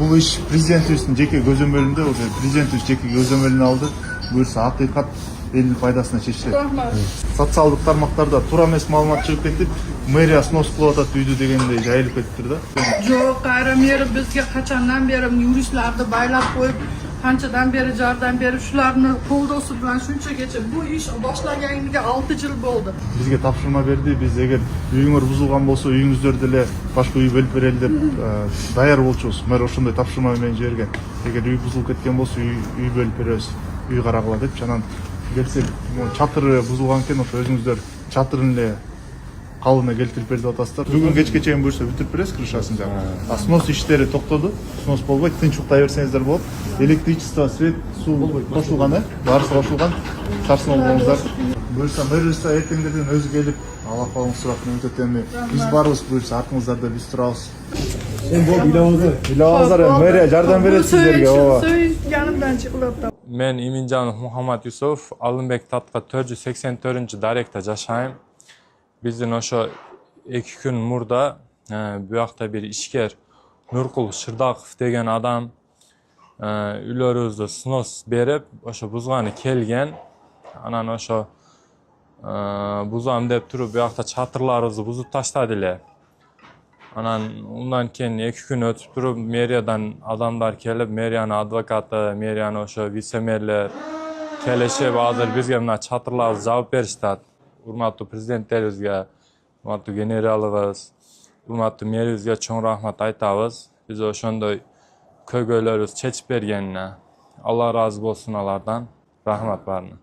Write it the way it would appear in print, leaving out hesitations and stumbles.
Бұл іш президентіміздің жеке көзөмөлүндө, президентimiz жеке көзөмөлүнө алды. Буюрса акыйкат элдин пайдасына чечилет. Социалдык тармактарда туура эмес маалымат чыгып кетип, мэрия снос кылып атат үйдү дегендей жайылып кетиптир да. Жок, кайра мэри бизге качандан бери юристлерди байлап коюп, канчадан бeri жардам берип, шулардын колдоосу менен шунчагача бул иш баштаганга 6 жыл болду. Бизге тапшырма берди. Биз эгер үйүңөр бузулган болсо, үйүңүздөрдү эле башка үй бөлүп берели деп даяр болчубуз. Мэр ошондой тапшырма менен жиберген. Эгер үй бузулуп кеткен болсо, үй бөлүп беребиз. Үй карагыла деп жанан келсек, чатыры бузулган экен, ошо өзүңүздөр чатырын эле калыбына келтирип берди деп атасыздар. Бүгүн кечке чейин буюрса бүтүрүп беребиз крышасын жагы. Снос иштери токтоду. Снос болбойт, тынч уктай берсеңиздер болот. Электричество, свет, суу кошулган, баарысы кошулган. Сарсын болуңуздар. Буюрса мэрибизде эртеңдерден өзү келип, ала калган суракны өтөт эми. Биз барбыз, буюрса артыңыздарда биз турабыз. Илабыңыздар, мэрия жардам берет сиздерге. Ооба. Yanımdan çıkılıp. Men Iminjanov Muhammad Yusuf, Alınbek Tatka 484-darekte жашайм. Биздин ошо 2 күн мурда буякта бир ишкер Нуркул Шырдаков деген адам үйлөрүбүздү снос берип, ошо бузганы келген. Анан ошо бузам деп туруп буякта чатырларыбызды бузуп таштады эле. Анан ундан кийин 2 күн өтүп туруп мэриядан адамдар келип, мэриянын адвокаты, мэриянын ошо вице-мэрлер келишип, азыр бизге мына чатырларыбызды жаап беришти. Урматтуу президенттерибизге, урматтуу генералыбыз, урматтуу мэрибизге чоң рахмат айтабыз. Биз ошондой көйгөйлөрүбүздү чечип бергенине. Алла ыраазы болсун алардан. Рахмат баарына.